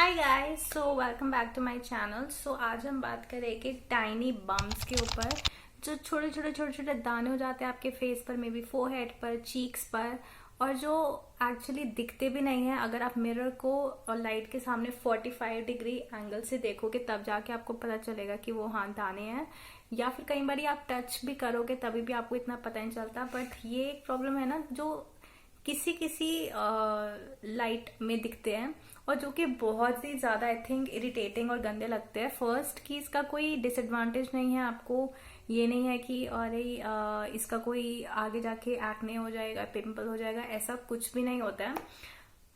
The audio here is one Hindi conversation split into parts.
Hi guys, so welcome back to my channel. So आज हम बात करेंगे टाइनी बम्स के ऊपर, जो छोटे छोटे दाने हो जाते हैं आपके फेस पर, मे बी फोरहेड पर, चीक्स पर, और जो एक्चुअली दिखते भी नहीं है। अगर आप मिरर को और लाइट के सामने 45 डिग्री एंगल से देखोगे तब जाके आपको पता चलेगा कि वो हाँ दाने हैं, या फिर कई बार आप टच भी करोगे तभी भी आपको इतना पता नहीं चलता। बट ये एक प्रॉब्लम है ना, जो किसी किसी लाइट में दिखते हैं और जो कि बहुत ही ज्यादा आई थिंक इरिटेटिंग और गंदे लगते हैं। फर्स्ट कि इसका कोई डिसएडवांटेज नहीं है, आपको ये नहीं है कि अरे इसका कोई आगे जाके एक्ने हो जाएगा, पिंपल हो जाएगा, ऐसा कुछ भी नहीं होता है।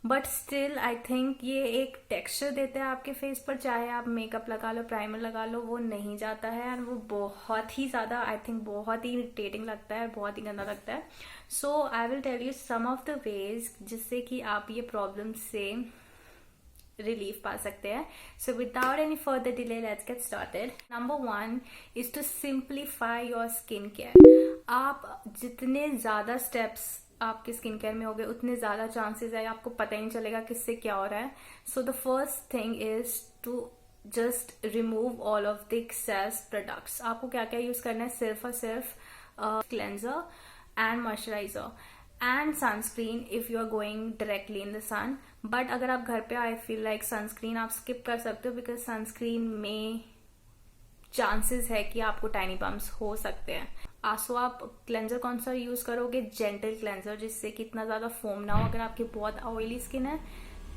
बट स्टिल आई थिंक ये एक टेक्सचर देता है आपके फेस पर, चाहे आप मेकअप लगा लो, प्राइमर लगा लो, वो नहीं जाता है। और वो बहुत ही ज्यादा आई थिंक बहुत ही इरिटेटिंग लगता है, बहुत ही गंदा लगता है। So I will tell you some of the ways जिससे कि आप ये प्रॉब्लम से रिलीफ पा सकते हैं। So without any further delay let's get started. Number 1 is to simplify your skin care. आप जितने ज्यादा स्टेप्स आपके स्किन केयर में हो गए उतने ज्यादा चांसेस है आपको पता ही नहीं चलेगा किससे क्या हो रहा है। So the first thing is to just remove all of the excess products. आपको क्या क्या यूज करना है, सिर्फ और सिर्फ cleanser and moisturizer and sunscreen if you are going directly in the sun. But अगर आप घर पे आई फील लाइक सनस्क्रीन आप स्किप कर सकते हो, बिकॉज सनस्क्रीन में चांसेस है कि आपको टाइनी बम्स हो सकते हैं। सो आप क्लेंजर कौन सा यूज करोगे, जेंटल क्लेंजर, जिससे कि इतना ज्यादा फोम ना हो। अगर आपकी बहुत ऑयली स्किन है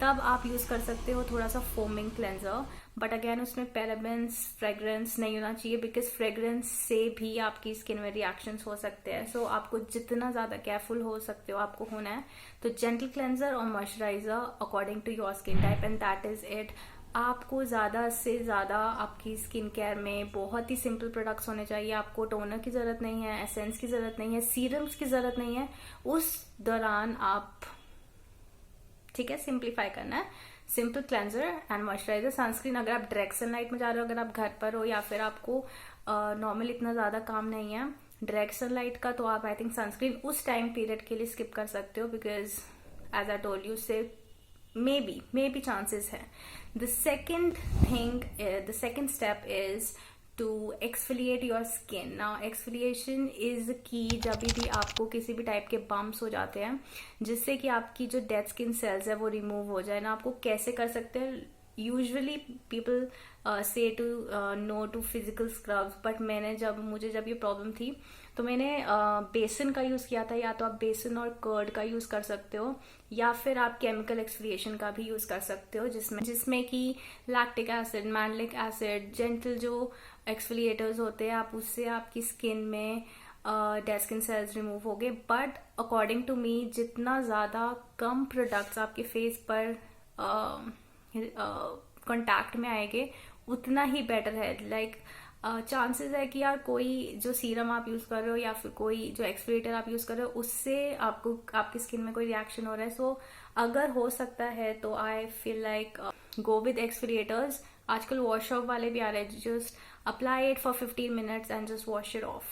तब आप यूज कर सकते हो थोड़ा सा फोमिंग क्लेंजर। बट अगेन उसमें पैराबेंस, फ्रेग्रेंस नहीं होना चाहिए, बिकॉज फ्रेग्रेंस से भी आपकी स्किन में रिएक्शंस हो सकते हैं। सो आपको जितना ज्यादा केयरफुल हो सकते हो आपको होना है। तो जेंटल क्लेंजर और moisturizer according to your skin type, and that is it. आपको ज्यादा से ज्यादा आपकी स्किन केयर में बहुत ही सिंपल प्रोडक्ट्स होने चाहिए। आपको टोनर की जरूरत नहीं है, एसेंस की जरूरत नहीं है, सीरम्स की जरूरत नहीं है। उस दौरान आप ठीक है सिंप्लीफाई करना है। Simple cleanser and moisturiser, sunscreen अगर आप डायरेक्ट सनलाइट में जा रहे हो, अगर आप घर पर हो या फिर आपको नॉर्मल इतना ज्यादा काम नहीं है डायरेक्ट सनलाइट का, तो आप आई थिंक सनस्क्रीन उस टाइम पीरियड के लिए स्किप कर सकते हो, because as I told you say maybe chances है। The second step is to exfoliate your skin. Now exfoliation is key जब भी आपको किसी भी टाइप के बम्प्स हो जाते हैं, जिससे कि आपकी जो डेड स्किन सेल्स है वो रिमूव हो जाए ना। आपको कैसे कर सकते हैं, usually people say to no to physical scrubs, but मुझे जब ये प्रॉब्लम थी तो मैंने बेसन का यूज किया था। या तो आप बेसन और कर्ड का यूज कर सकते हो, या फिर आप केमिकल एक्सफोलिएशन का भी यूज कर सकते हो, जिसमें कि lactic acid, malic acid, gentle जो एक्सफोलिएटर्स होते हैं, आप उससे आपकी स्किन में डेड स्किन सेल्स रिमूव हो गए। बट अकॉर्डिंग टू मी जितना ज्यादा कम प्रोडक्ट्स आपके फेस पर कांटेक्ट में आएंगे उतना ही बेटर है। लाइक चांसेस है कि यार कोई जो सीरम आप यूज कर रहे हो या फिर कोई जो एक्सफोलिएटर आप यूज कर रहे हो उससे आपको आपकी स्किन में कोई रिएक्शन हो रहा है। सो अगर हो सकता है तो आई feel like go with exfoliators. आजकल वॉश ऑफ वाले भी आ रहे हैं, just apply it for 15 minutes and just wash it of,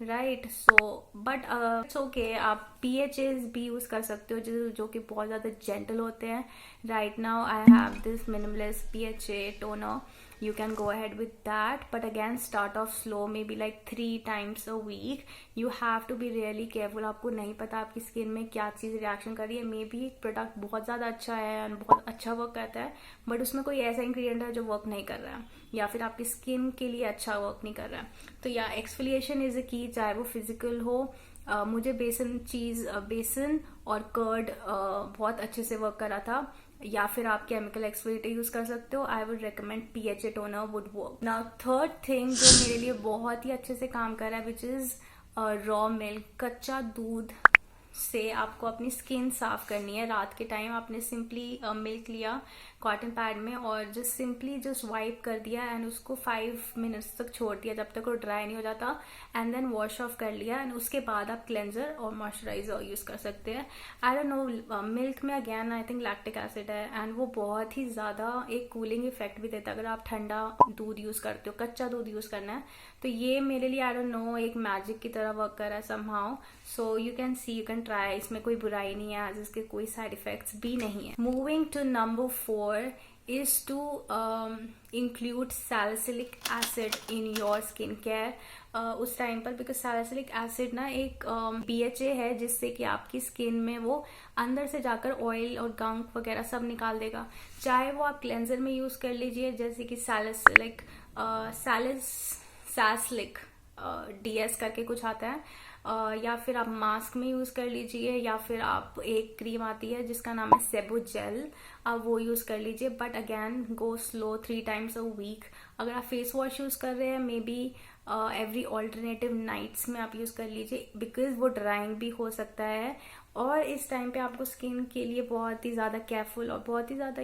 right. So but it's okay, आप PHAs भी यूज कर सकते हो जो कि बहुत ज्यादा जेंटल होते हैं। Right now I have this minimalist PHA toner. You can go ahead with that, but again start off slow, maybe like 3 times a week. You have to be really careful. आपको नहीं पता आपकी स्किन में क्या चीज रिएक्शन कर रही है। मे बी एक प्रोडक्ट बहुत ज्यादा अच्छा है और बहुत अच्छा वर्क करता है, बट उसमें कोई ऐसा इंग्रेडिएंट है जो वर्क नहीं कर रहा है, या फिर आपकी स्किन के लिए अच्छा वर्क नहीं कर रहा है। तो या एक्सफोलिएशन इज अ की, चाहे वो फिजिकल हो। मुझे बेसन और कर्ड बहुत अच्छे से वर्क करा था, या फिर आप केमिकल एक्सफोलिएटर यूज कर सकते हो। I would recommend PHA toner would work. Now third thing जो मेरे लिए बहुत ही अच्छे से काम कर रहा है, विच इज रॉ मिल्क। कच्चा दूध से आपको अपनी स्किन साफ करनी है। रात के टाइम आपने सिंपली मिल्क लिया कॉटन पैड में और जस्ट वाइप कर दिया एंड उसको 5 मिनट्स तक छोड़ दिया जब तक वो ड्राई नहीं हो जाता, एंड देन वॉश ऑफ कर लिया, एंड उसके बाद आप क्लेंजर और मॉइस्चराइजर यूज कर सकते हैं। आई डोंट नो, मिल्क में again I think lactic acid है एंड वो बहुत ही ज्यादा एक कूलिंग इफेक्ट भी देता है अगर आप ठंडा दूध यूज करते हो। कच्चा दूध यूज करना है तो ये मेरे लिए आई डोंट नो एक मैजिक की तरह वर्क कर रहा है somehow. So you can try, इसमें कोई बुराई नहीं है, आज इसके कोई साइड इफेक्ट्स भी नहीं है। Moving to number 4 is to include salicylic acid in your skin care उस टाइम पर, बिकॉज सैलिसिलिक एसिड ना एक BHA है जिससे कि आपकी स्किन में वो अंदर से जाकर ऑयल और गंक वगैरह सब निकाल देगा। चाहे वो आप क्लेंजर में यूज कर लीजिए जैसे कि सैलिसिलिक DS करके कुछ आता है, या फिर आप मास्क में यूज कर लीजिए, या फिर आप एक क्रीम आती है जिसका नाम है सेबो जेल, आप वो यूज कर लीजिए। But again go slow, 3 times a week। अगर आप फेस वॉश यूज कर रहे हैं maybe every alternative nights में आप यूज कर लीजिए, बिकॉज वो ड्राइंग भी हो सकता है। और इस टाइम पे आपको स्किन के लिए बहुत ही ज्यादा केयरफुल और बहुत ही ज्यादा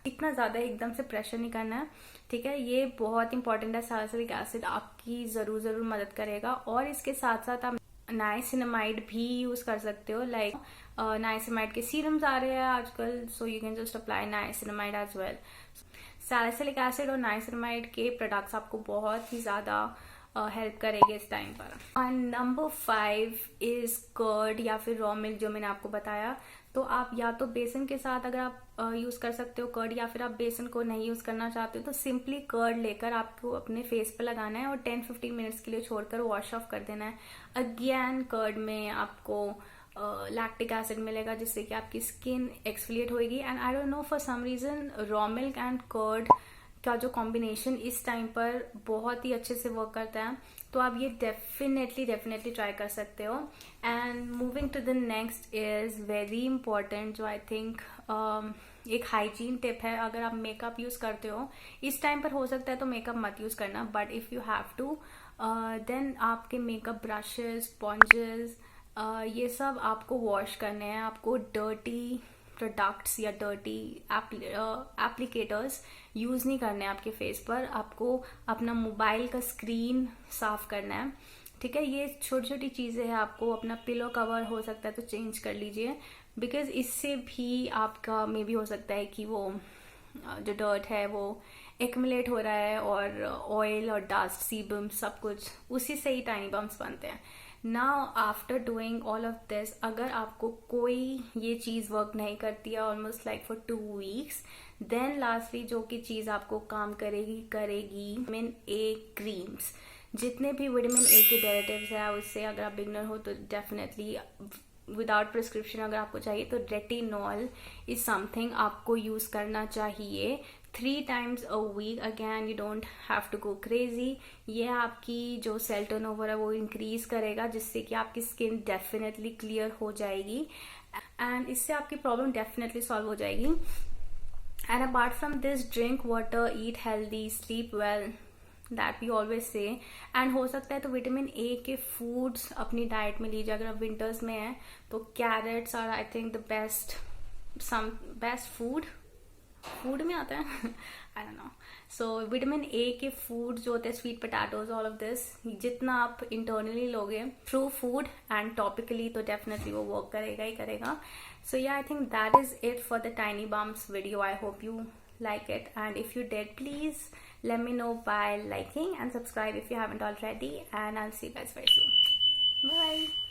इतना ज्यादा एकदम से प्रेशर नहीं करना है, ठीक है। ये बहुत इंपॉर्टेंट है, सैलिसिलिक एसिड आपकी जरूर मदद करेगा। और इसके साथ साथ आप नाइसिनामाइड भी यूज कर सकते हो, लाइक नाइसिनामाइड के सीरम्स आ रहे हैं आजकल, so you can just apply niacinamide as well. Salicylic acid और नाइसिनामाइड के प्रोडक्ट्स आपको बहुत ही ज्यादा हेल्प करेंगे इस टाइम पर। और नंबर 5 इज कर्ड या फिर रॉ मिल्क, जो मैंने आपको बताया। तो आप या तो बेसन के साथ अगर आप यूज कर सकते हो कर्ड, या फिर आप बेसन को नहीं यूज करना चाहते हो तो सिंपली कर्ड लेकर आपको अपने फेस पे लगाना है और 10-15 मिनट्स के लिए छोड़कर वॉश ऑफ कर देना है। अगेन कर्ड में आपको लैक्टिक एसिड मिलेगा जिससे कि आपकी स्किन एक्सफोलिएट होगी। And I don't know for some reason raw milk and curd का जो कॉम्बिनेशन इस टाइम पर बहुत ही अच्छे से वर्क करता है, तो आप ये डेफिनेटली ट्राई कर सकते हो। And moving to the next is very important, जो आई थिंक एक हाइजीन टिप है। अगर आप मेकअप यूज करते हो इस टाइम पर, हो सकता है तो मेकअप मत यूज करना, but if you have to then आपके मेकअप ब्रशेस, स्पॉन्जेस, ये सब आपको वॉश करने हैं। आपको डर्टी प्रोडक्ट्स या डर्टी एप्लीकेटर्स यूज नहीं करने हैं आपके फेस पर। आपको अपना मोबाइल का स्क्रीन साफ करना है, ठीक है। ये छोटी छोटी चीजें हैं। आपको अपना पिलो कवर हो सकता है तो चेंज कर लीजिए, बिकॉज इससे भी आपका मे बी हो सकता है कि वो जो डर्ट है वो एक्यूमुलेट हो रहा है, और ऑयल और डस्ट, सीबम, सब कुछ उसी से ही टाइनी बम्स बनते हैं। Now after doing all of this, अगर आपको कोई ये चीज वर्क नहीं करती है almost like for 2 weeks, then lastly जो की चीज आपको काम करेगी विटामिन ए क्रीम्स। जितने भी विटामिन ए के डेरिवेटिव्स है उससे, अगर आप बिगनर हो तो डेफिनेटली विदाउट प्रिस्क्रिप्शन अगर आपको चाहिए तो रेटिनॉल इज समथिंग आपको यूज करना चाहिए 3 times a week। Again you don't have to go crazy. ये आपकी जो सेल टर्नओवर है वो इंक्रीज करेगा, जिससे कि आपकी स्किन डेफिनेटली क्लियर हो जाएगी एंड इससे आपकी प्रॉब्लम डेफिनेटली सॉल्व हो जाएगी। And apart from this, drink water, eat healthy, sleep well, that we always say. And हो सकता है तो विटामिन ए के फूड्स अपनी डाइट में लीजिए। अगर आप विंटर्स में हैं तो carrots are I think the best food में आता है I don't know. So vitamin A के फूड जो होते हैं, sweet potatoes, all of this, जितना आप इंटरनली लोगे थ्रू फूड एंड टॉपिकली, तो डेफिनेटली वो वर्क करेगा ही करेगा। So yeah I think that is it for the tiny bums video. I hope you like it, and if you did, please let me know by liking and subscribe if you haven't already, and I'll see you guys very soon. Bye.